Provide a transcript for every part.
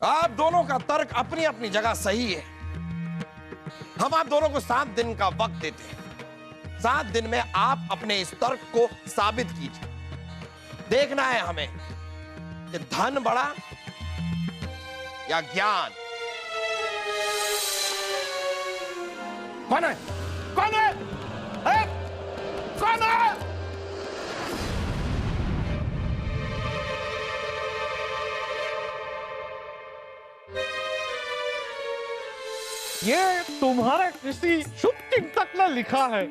आप दोनों का तर्क अपनी अपनी जगह सही है। हम आप दोनों को 7 दिन का वक्त देते हैं। 7 दिन में आप अपने इस तर्क को साबित कीजिए। देखना है हमें कि धन बड़ा या ज्ञान। कौन है? कौन है? कौन है? ये तुम्हारे किसी शुभ चिंतक ने लिखा है।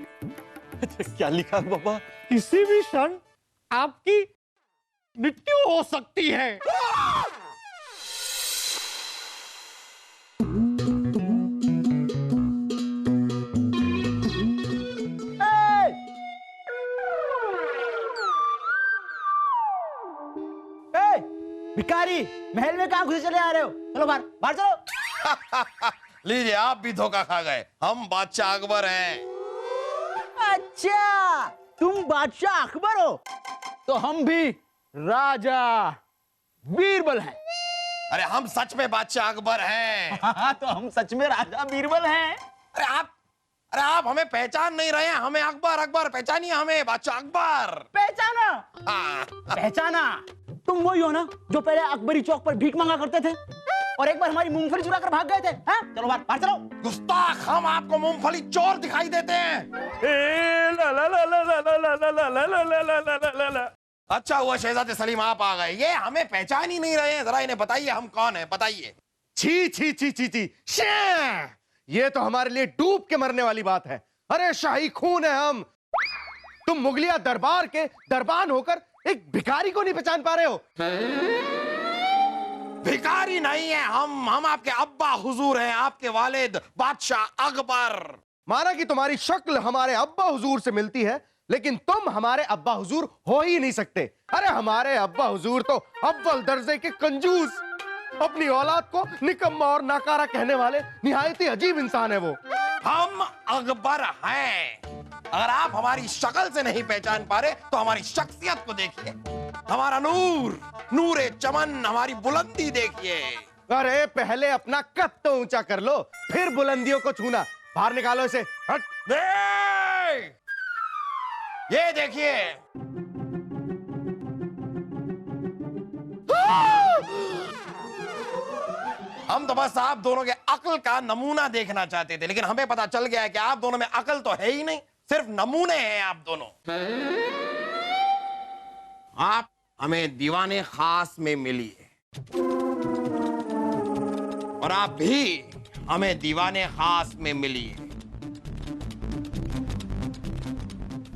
क्या लिखा है बाबा? किसी भी क्षण आपकी मृत्यु हो सकती है। भिखारी, महल में कहां घुसे चले आ रहे हो? चलो बाहर, बाहर चलो। लीजिए, आप भी धोखा खा गए। हम बादशाह अकबर हैं। अच्छा, तुम बादशाह अकबर हो? तो हम भी राजा बीरबल हैं। अरे हम सच में बादशाह अकबर हैं। हाँ, तो हम सच में राजा बीरबल हैं। अरे आप हमें पहचान नहीं रहे हैं। हमें अकबर अकबर पहचानिए, हमें बादशाह अकबर। पहचाना? हाँ। पहचाना? तुम वही हो ना जो पहले अकबरी चौक पर भीख मांगा करते थे और एक बार हमारी मूंगफली चुरा कर भाग गए थे? हाँ? चलो बाहर, बाहर चलो। गुस्ताख, हम आपको मूंगफली चोर दिखाई देते हैं। अच्छा हुआ शहजादे सलीम आप आ गए। ये हमें पहचान ही नहीं रहे हैं। जरा इन्हें बताइए हम कौन है, बताइए। छी छी छी छी छी, ये तो हमारे लिए डूब के मरने वाली बात है। अरे शाही खून है हम। तुम मुगलिया दरबार के दरबान होकर एक भिखारी को नहीं पहचान पा रहे हो? भिखारी नहीं है हम आपके अब्बा हुजूर हैं, आपके वालिद बादशाह अकबर। माना कि तुम्हारी शक्ल हमारे अब्बा हुजूर से मिलती है, लेकिन तुम हमारे अब्बा हुजूर हो ही नहीं सकते। अरे हमारे अब्बा हुजूर तो अव्वल दर्जे के कंजूस, अपनी औलाद को निकम्मा और नाकारा कहने वाले निहायत ही अजीब इंसान है वो। हम अकबर हैं। अगर आप हमारी शक्ल से नहीं पहचान पा रहे तो हमारी शख्सियत को देखिए। हमारा नूर, नूरे चमन, हमारी बुलंदी देखिए। अरे पहले अपना कद तो ऊंचा कर लो, फिर बुलंदियों को छूना। बाहर निकालो इसे। हट। ये देखिए। हम तो बस आप दोनों के अक्ल का नमूना देखना चाहते थे, लेकिन हमें पता चल गया कि आप दोनों में अक्ल तो है ही नहीं, सिर्फ नमूने हैं आप दोनों। आप हमें दीवाने खास में मिलिए और आप भी हमें दीवाने खास में मिलिए।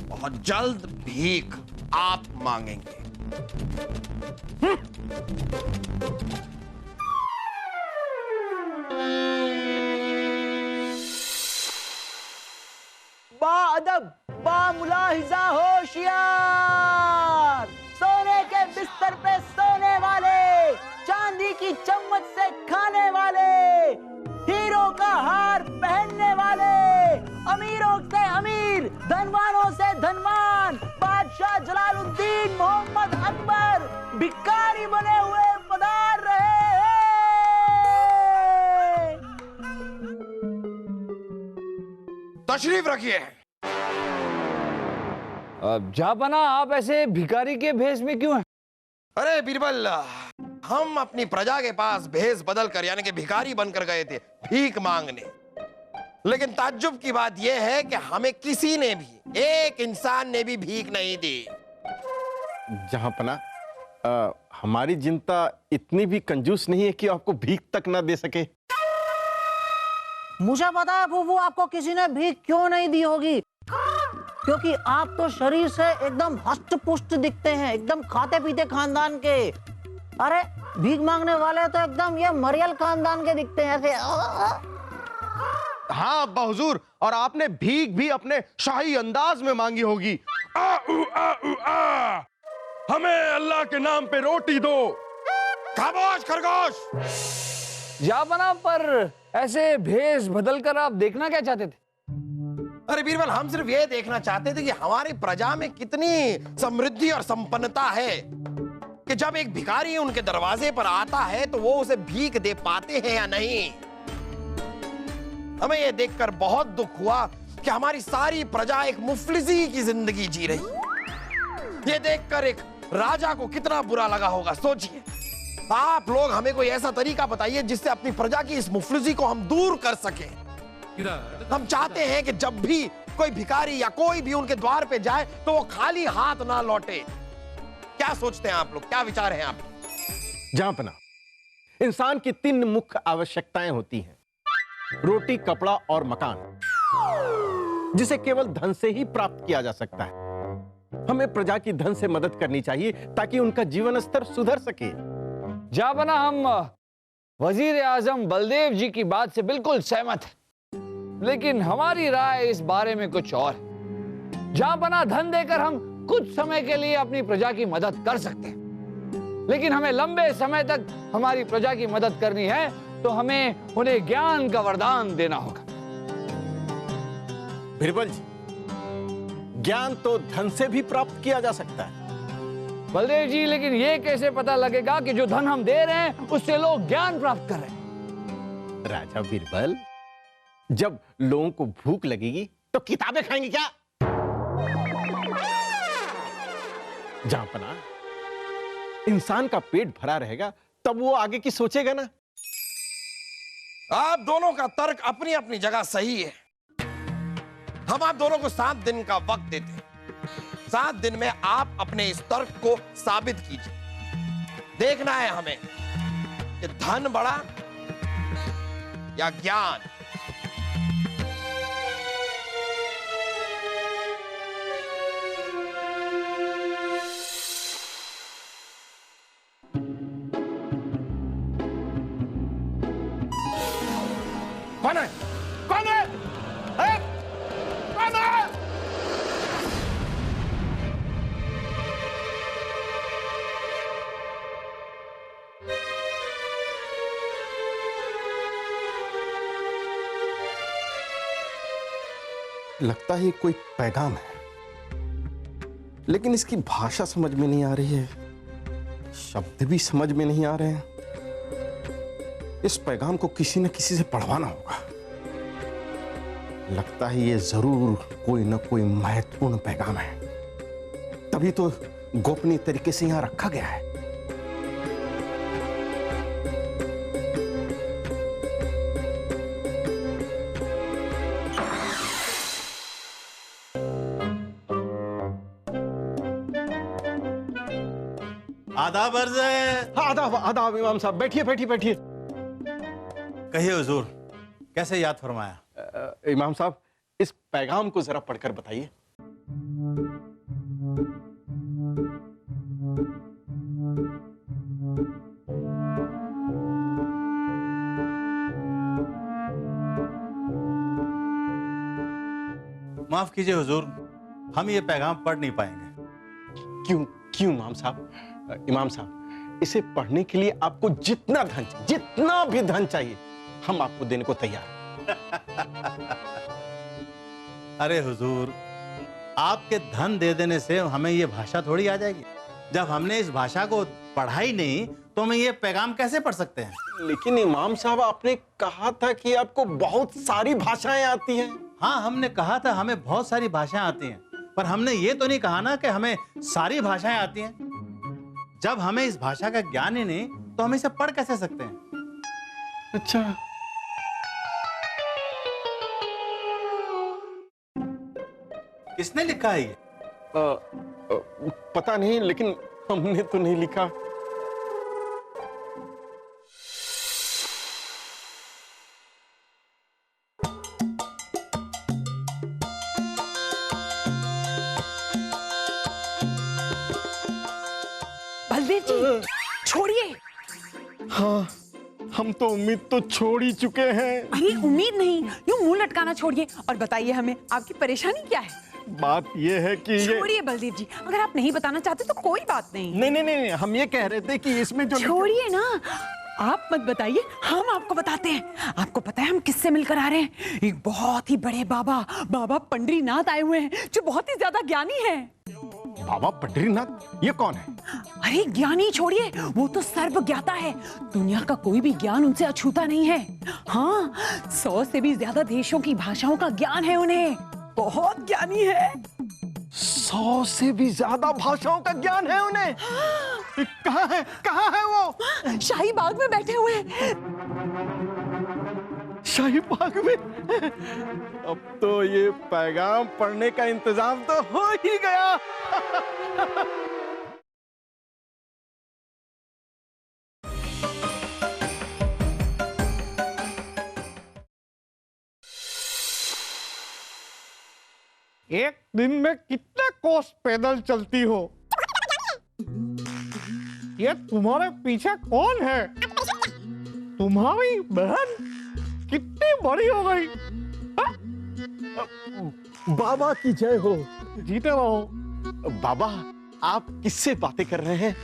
बहुत जल्द भीख आप मांगेंगे। बाअदब, बामुलाहिजा होशियार, सोने के बिस्तर पे सोने वाले, चांदी की चम्मच से खाने वाले, हीरो का हार पहनने वाले, अमीरों से अमीर, धनवानों से धनवान, बादशाह जलालुद्दीन मोहम्मद अकबर भिखारी बने हुए पधार रहे हैं। तशरीफ रखिए। जापाना, आप ऐसे भिखारी के भेष में क्यों हैं? अरे बीरबल, हम अपनी प्रजा के पास भेष बदल कर यानी कि भिखारी बनकर गए थे भीख मांगने। लेकिन ताज्जुब की बात यह है कि हमें किसी ने भी, एक इंसान ने भी भीख नहीं दी। जहांपना, हमारी जनता इतनी भी कंजूस नहीं है कि आपको भीख तक ना दे सके। मुझे पता है फूफू, आपको किसी ने भीख क्यों नहीं दी होगी, क्योंकि आप तो शरीर से एकदम हष्ट पुष्ट दिखते हैं, एकदम खाते पीते खानदान के। अरे भीख मांगने वाले तो एकदम ये मरियल खानदान के दिखते हैं ऐसे। हाँ अब्बा हुजूर, और आपने भीख भी अपने शाही अंदाज में मांगी होगी। हमें अल्लाह के नाम पे रोटी दो। खामोश खरगोश। जापाना, पर ऐसे भेष बदल कर आप देखना क्या चाहते थे? अरे बीरबल, हम सिर्फ ये देखना चाहते थे कि हमारी प्रजा में कितनी समृद्धि और संपन्नता है कि जब एक भिखारी उनके दरवाजे पर आता है तो वो उसे भीख दे पाते हैं या नहीं। हमें यह देखकर बहुत दुख हुआ कि हमारी सारी प्रजा एक मुफलिसी की जिंदगी जी रही। ये देखकर एक राजा को कितना बुरा लगा होगा, सोचिए। आप लोग हमें कोई ऐसा तरीका बताइए जिससे अपनी प्रजा की इस मुफलिसी को हम दूर कर सकें। हम चाहते हैं कि जब भी कोई भिखारी या कोई भी उनके द्वार पे जाए तो वो खाली हाथ ना लौटे। क्या सोचते हैं आप लोग, क्या विचार हैं आप? जहांपना, इंसान की 3 मुख्य आवश्यकताएं होती हैं, रोटी, कपड़ा और मकान, जिसे केवल धन से ही प्राप्त किया जा सकता है। हमें प्रजा की धन से मदद करनी चाहिए ताकि उनका जीवन स्तर सुधर सके। जहांपना, हम वजीर आजम बलदेव जी की बात से बिल्कुल सहमत हैं, लेकिन हमारी राय इस बारे में कुछ और है। जहांपना, धन देकर हम कुछ समय के लिए अपनी प्रजा की मदद कर सकते हैं, लेकिन हमें लंबे समय तक हमारी प्रजा की मदद करनी है तो हमें उन्हें ज्ञान का वरदान देना होगा। बीरबल जी, ज्ञान तो धन से भी प्राप्त किया जा सकता है। बलदेव जी, लेकिन ये कैसे पता लगेगा कि जो धन हम दे रहे हैं उससे लोग ज्ञान प्राप्त कर रहे हैं? राजा बीरबल, जब लोगों को भूख लगेगी तो किताबें खाएंगे क्या? जहांपना, इंसान का पेट भरा रहेगा तब वो आगे की सोचेगा ना। आप दोनों का तर्क अपनी अपनी जगह सही है। हम आप दोनों को 7 दिन का वक्त देते हैं। 7 दिन में आप अपने इस तर्क को साबित कीजिए। देखना है हमें कि धन बढ़ा या ज्ञान। कौन है? कौन है? कौन है? लगता है कोई पैगाम है, लेकिन इसकी भाषा समझ में नहीं आ रही है, शब्द भी समझ में नहीं आ रहे हैं। इस पैगाम को किसी न किसी से पढ़वाना होगा। लगता है ये जरूर कोई न कोई महत्वपूर्ण पैगाम है, तभी तो गोपनीय तरीके से यहां रखा गया है। आदाब अर्ज़ है। आदाब आदाब इमाम साहब, बैठिए बैठिए बैठिए। कहिए हुजूर, कैसे याद फरमाया? इमाम साहब, इस पैगाम को जरा पढ़कर बताइए। माफ कीजिए हुजूर, हम ये पैगाम पढ़ नहीं पाएंगे। क्यों क्यों इमाम साहब? इमाम साहब, इसे पढ़ने के लिए आपको जितना धन चाहिए, जितना भी धन चाहिए, हम आपको देने को तैयार हैं। अरे हुजूर, आपके धन दे देने से हमें ये भाषा थोड़ी आ जाएगी। जब हमने इस भाषा को पढ़ा ही नहीं तो हमें ये पैगाम कैसे पढ़ सकते हैं? लेकिन इमाम साहब, आपने कहा था कि आपको बहुत सारी भाषाएं आती हैं। हाँ, हमने कहा था हमें बहुत सारी भाषाएं आती हैं, पर हमने ये तो नहीं कहा ना कि हमें सारी भाषाएं आती हैं। जब हमें इस भाषा का ज्ञान ही नहीं तो हम इसे पढ़ कैसे सकते हैं? अच्छा, किसने लिखा है ये? पता नहीं, लेकिन हमने तो नहीं लिखा। बलदेव जी, छोड़िए। हाँ, हम तो उम्मीद तो छोड़ ही चुके हैं। अरे उम्मीद नहीं, यूं मुंह लटकाना छोड़िए और बताइए हमें आपकी परेशानी क्या है। बात ये है कि ये छोड़िए बलदेव जी, अगर आप नहीं बताना चाहते तो कोई बात नहीं। नहीं नहीं नहीं, हम ये कह रहे थे कि इसमें जो छोड़िए ना, आप मत बताइए, हम आपको बताते हैं। आपको पता है हम किससे मिलकर आ रहे हैं? एक बहुत ही बड़े बाबा, बाबा पंडरीनाथ आए हुए हैं, जो बहुत ही ज्यादा ज्ञानी हैं। बाबा पंडरीनाथ, ये कौन है? अरे ज्ञानी छोड़िए, वो तो सर्व ज्ञाता है। दुनिया का कोई भी ज्ञान उनसे अछूता नहीं है। हाँ, 100 से भी ज्यादा देशों की भाषाओं का ज्ञान है उन्हें। बहुत ज्ञानी है। 100 से भी ज्यादा भाषाओं का ज्ञान है उन्हें। कहाँ है वो? शाही बाग में बैठे हुए हैं। शाही बाग में? अब तो ये पैगाम पढ़ने का इंतजाम तो हो ही गया। एक दिन में कितने कोस पैदल चलती हो? ये तुम्हारे पीछे कौन है? तुम्हारी बहन कितनी बड़ी हो गई? बाबा की जय हो। जीते रहो। बाबा, आप किससे बातें कर रहे हैं?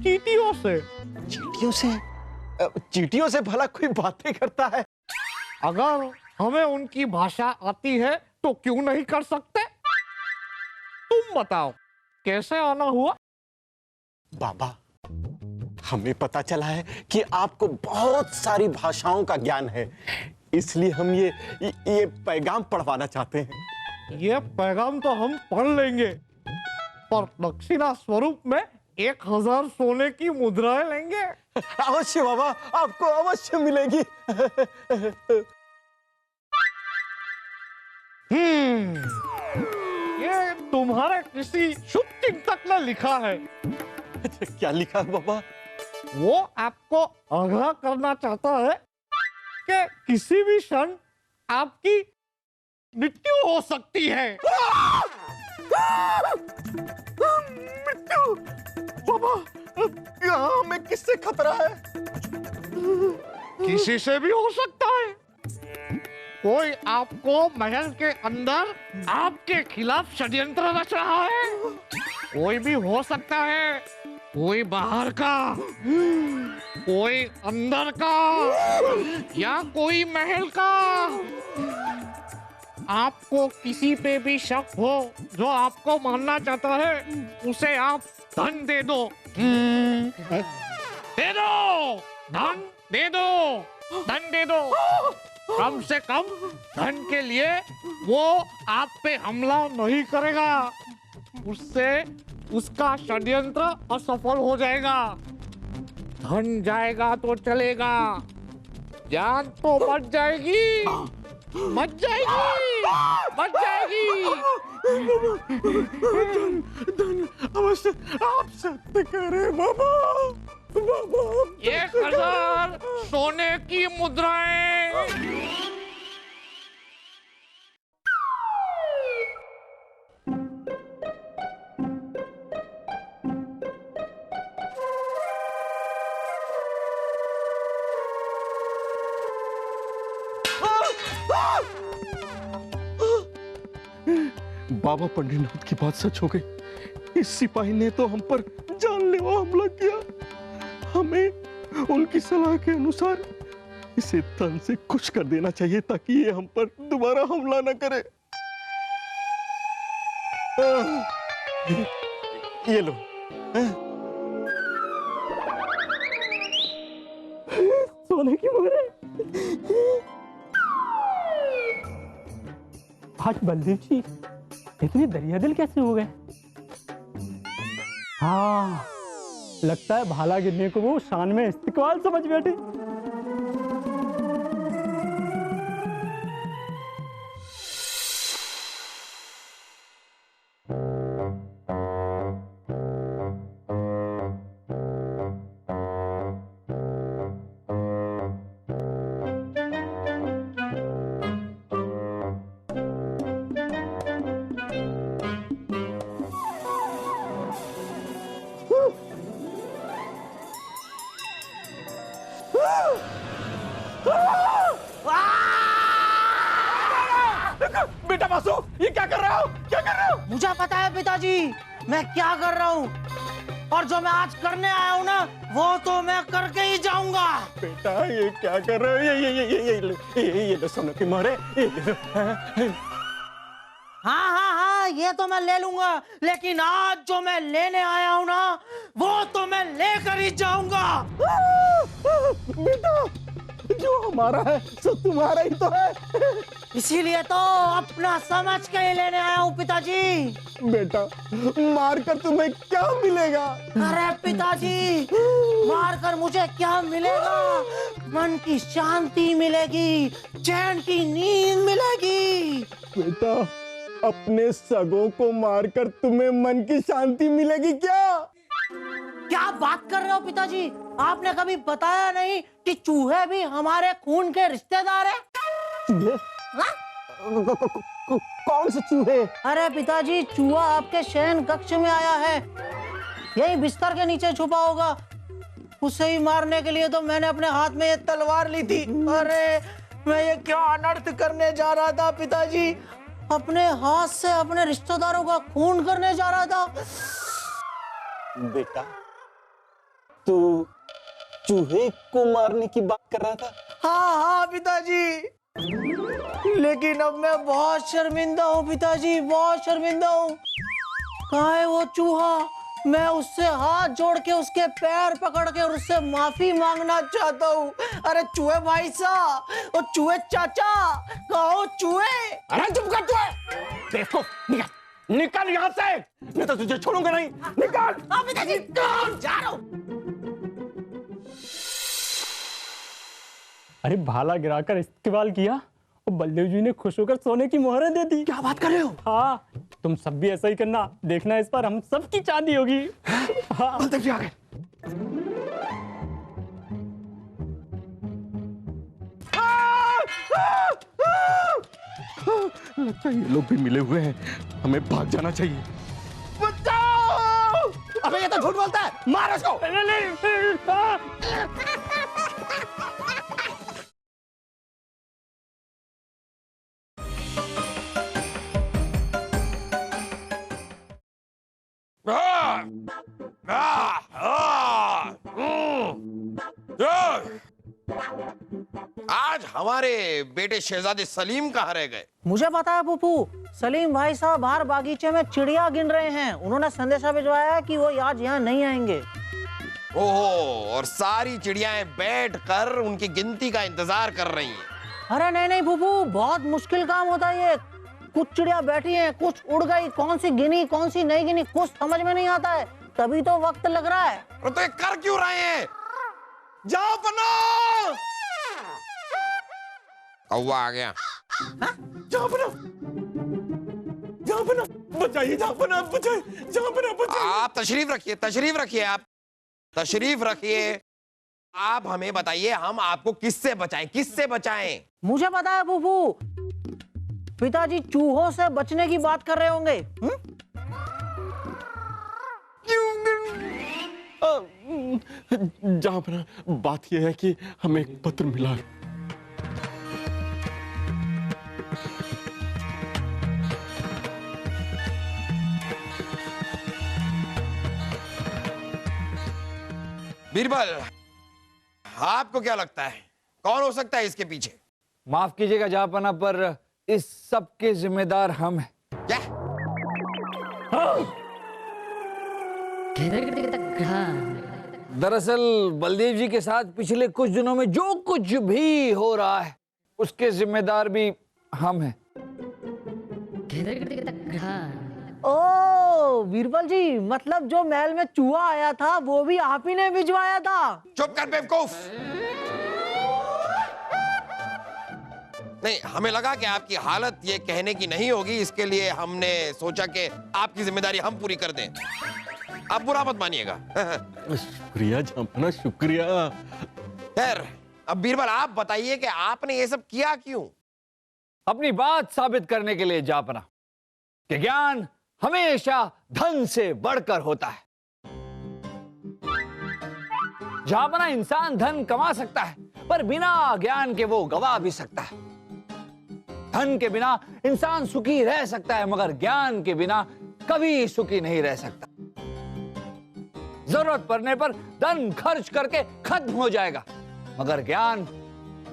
चींटियों से। चींटियों से? चींटियों से भला कोई बातें करता है? अगर हमें उनकी भाषा आती है तो क्यों नहीं कर सकते? तुम बताओ, कैसे आना हुआ? बाबा, हमें पता चला है कि आपको बहुत सारी भाषाओं का ज्ञान है, इसलिए हम ये पैगाम पढ़वाना चाहते हैं। ये पैगाम तो हम पढ़ लेंगे, पर दक्षिणा स्वरूप में 1000 सोने की मुद्राएं लेंगे। अवश्य बाबा, आपको अवश्य मिलेगी। ये तुम्हारे किसी शुभ चिंतक ने लिखा है। क्या लिखा है बाबा? वो आपको आगाह करना चाहता है कि किसी भी क्षण आपकी मृत्यु हो सकती है। मृत्यु? बाबा, यहाँ हमें किससे खतरा है? किसी से भी हो सकता है। कोई आपको महल के अंदर आपके खिलाफ षड्यंत्र रच रहा है। कोई भी हो सकता है, कोई बाहर का, कोई अंदर का, या कोई महल का। आपको किसी पे भी शक हो जो आपको मारना चाहता है, उसे आप धन दे दो। दे दो, धन दे दो, धन दे दो। कम से कम धन के लिए वो आप पे हमला नहीं करेगा, उससे उसका षड्यंत्र असफल हो जाएगा। धन जाएगा तो चलेगा, जान तो बच जाएगी, बच जाएगी, बच जाएगी। धन अवश्य आप सत्य करे बाबा। बाबा, 1000 सोने की मुद्राएं। बाबा पंडरीनाथ की बात सच हो गई। इस सिपाही ने तो हम पर जानलेवा हमला किया। हमें उनकी सलाह के अनुसार इसे तन से खुश कर देना चाहिए ताकि ये हम पर दोबारा हमला न करे। ये लो। सोने की मुद्राएं। आज बलदेव जी इतने दरिया दिल कैसे हो गए? हाँ, लगता है भाला गिरने को वो शान में इस्तिकबाल समझ बैठे। बेटा वासु, ये क्या कर रहे हो? क्या कर रहे हो? मुझे पता है पिताजी, मैं क्या कर रहा हूँ। और जो मैं आज करने आया हूँ ना वो तो मैं करके ही जाऊंगा। बेटा ये क्या कर रहे हो? ये लो सोने की मोहरे, ये ले लो। हाँ, ये तो मैं ले लूंगा, लेकिन आज जो मैं लेने आया हूँ ना वो तो मैं लेकर ही जाऊंगा। बेटा जो हमारा है सो तुम्हारा ही तो है। इसीलिए तो अपना समझ के ही लेने आया हूँ पिताजी। बेटा मार कर तुम्हें क्या मिलेगा? अरे पिताजी, मार कर मुझे क्या मिलेगा? मन की शांति मिलेगी, चैन की नींद मिलेगी। बेटा अपने सगों को मारकर तुम्हें मन की शांति मिलेगी क्या? क्या बात कर रहे हो पिताजी? आपने कभी बताया नहीं कि चूहे भी हमारे खून के रिश्तेदार हैं? चूहे? कौन से चूहे? अरे पिताजी, चूहा आपके शयन कक्ष में आया है, यही बिस्तर के नीचे छुपा होगा। उसे ही मारने के लिए तो मैंने अपने हाथ में ये तलवार ली थी। अरे मैं ये क्या अनर्थ करने जा रहा था पिताजी, अपने हाथ से अपने रिश्तेदारों का खून करने जा रहा था। बेटा तू चूहे को मारने की बात कर रहा था? हाँ पिताजी, लेकिन अब मैं बहुत शर्मिंदा हूँ पिताजी, बहुत शर्मिंदा हूँ। कहाँ है वो चूहा? मैं उससे हाथ जोड़ के उसके पैर पकड़ के और उससे माफी मांगना चाहता हूँ। अरे चूहे भाई साहब, और चूहे चाचा, कहो चूहे। अरे चुप कर चूहे! देखो निकल निकल यहाँ से, मैं तो तुझे छोड़ूंगा नहीं। निकल! पिताजी जा रहा हूँ। अरे भाला गिराकर इस्तेमाल किया और बलदेव जी ने खुश होकर सोने की मोहरें दे दी। क्या बात कर रहे हो? हाँ तुम सब भी ऐसा ही करना, देखना इस बार हम सबकी चांदी होगी। हाँ बलदेव जी आ गए। लगता है ये लोग भी मिले हुए हैं, हमें भाग जाना चाहिए। बचाओ! अबे ये तो झूठ बोलता है, मार इसको। आज हमारे बेटे शहजादे सलीम कहाँ रह गए? मुझे पता है पुप्पू, सलीम भाई साहब बाहर बागीचे में चिड़िया गिन रहे हैं। उन्होंने संदेशा भिजवाया है कि वो आज यहाँ नहीं आएंगे। ओहो, और सारी चिड़ियाएं बैठकर उनकी गिनती का इंतजार कर रही हैं। अरे नहीं पुप्पू, बहुत मुश्किल काम होता है ये। कुछ चिड़िया बैठी हैं, कुछ उड़ गई, कौन सी गिनी कौन सी नहीं गिनी कुछ समझ में नहीं आता है, तभी तो वक्त लग रहा है। तो ये कर क्यों रहे हैं? जाओ बनो। कौवा आ गया। जहाँ बना बचाइए, जहाँ बना बचाइए, जहाँ बना बचाइए। आप तशरीफ रखिए, तशरीफ रखिए, आप तशरीफ रखिए। आप हमें बताइए, हम आपको किससे बचाएं, किससे बचाएं? मुझे पता है पुप्पू, पिताजी चूहों से बचने की बात कर रहे होंगे। जहाँ बना, बात यह है कि हमें एक पत्र मिला है। बीरबल, आपको क्या लगता है कौन हो सकता है इसके पीछे? माफ कीजिएगा जहापना, पर इस सब के जिम्मेदार हम हैं। क्या? दरअसल बलदेव जी के साथ पिछले कुछ दिनों में जो कुछ भी हो रहा है उसके जिम्मेदार भी हम हैं। ओ बीरबल जी, मतलब जो महल में चूहा आया था वो भी आप ही ने भिजवाया था? चुप कर बेवकूफ। नहीं, हमें लगा कि आपकी हालत ये कहने की नहीं होगी, इसके लिए हमने सोचा कि आपकी जिम्मेदारी हम पूरी कर दें। आप बुरा मत मानिएगा। शुक्रिया जहाँ, शुक्रिया। खैर, अब बीरबल आप बताइए कि आपने ये सब किया क्यों? अपनी बात साबित करने के लिए जापना कि ज्ञान हमेशा धन से बढ़कर होता है। जापना इंसान धन कमा सकता है, पर बिना ज्ञान के वो गवा भी सकता है। धन के बिना इंसान सुखी रह सकता है, मगर ज्ञान के बिना कभी सुखी नहीं रह सकता। जरूरत पड़ने पर धन खर्च करके खत्म हो जाएगा, मगर ज्ञान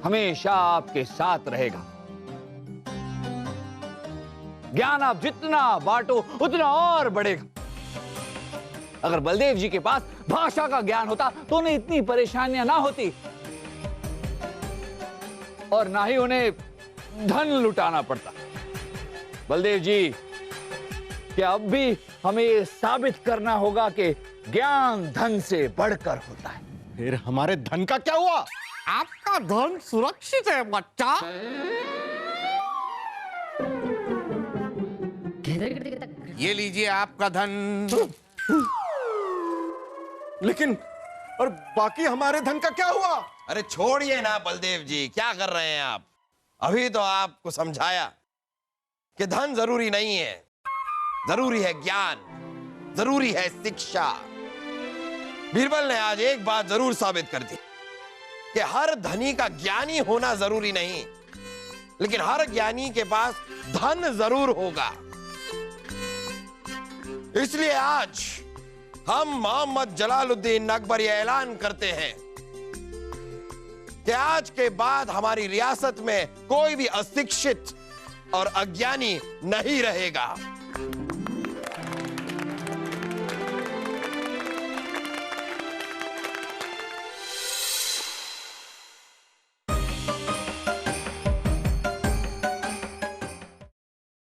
हमेशा आपके साथ रहेगा। ज्ञान आप जितना बांटो उतना और बढ़ेगा। अगर बलदेव जी के पास भाषा का ज्ञान होता तो उन्हें इतनी परेशानियां ना होती और ना ही उन्हें धन लुटाना पड़ता। बलदेव जी, क्या अब भी हमें ये साबित करना होगा कि ज्ञान धन से बढ़कर होता है। फिर हमारे धन का क्या हुआ? आपका धन सुरक्षित है बच्चा। ये लीजिए आपका धन। लेकिन और बाकी हमारे धन का क्या हुआ? अरे छोड़िए ना बलदेव जी, क्या कर रहे हैं आप? अभी तो आपको समझाया कि धन जरूरी नहीं है, जरूरी है ज्ञान, जरूरी है शिक्षा। बीरबल ने आज एक बात जरूर साबित कर दी कि हर धनी का ज्ञानी होना जरूरी नहीं, लेकिन हर ज्ञानी के पास धन जरूर होगा। इसलिए आज हम मोहम्मद जलालुद्दीन अकबर ये ऐलान करते हैं कि आज के बाद हमारी रियासत में कोई भी अशिक्षित और अज्ञानी नहीं रहेगा।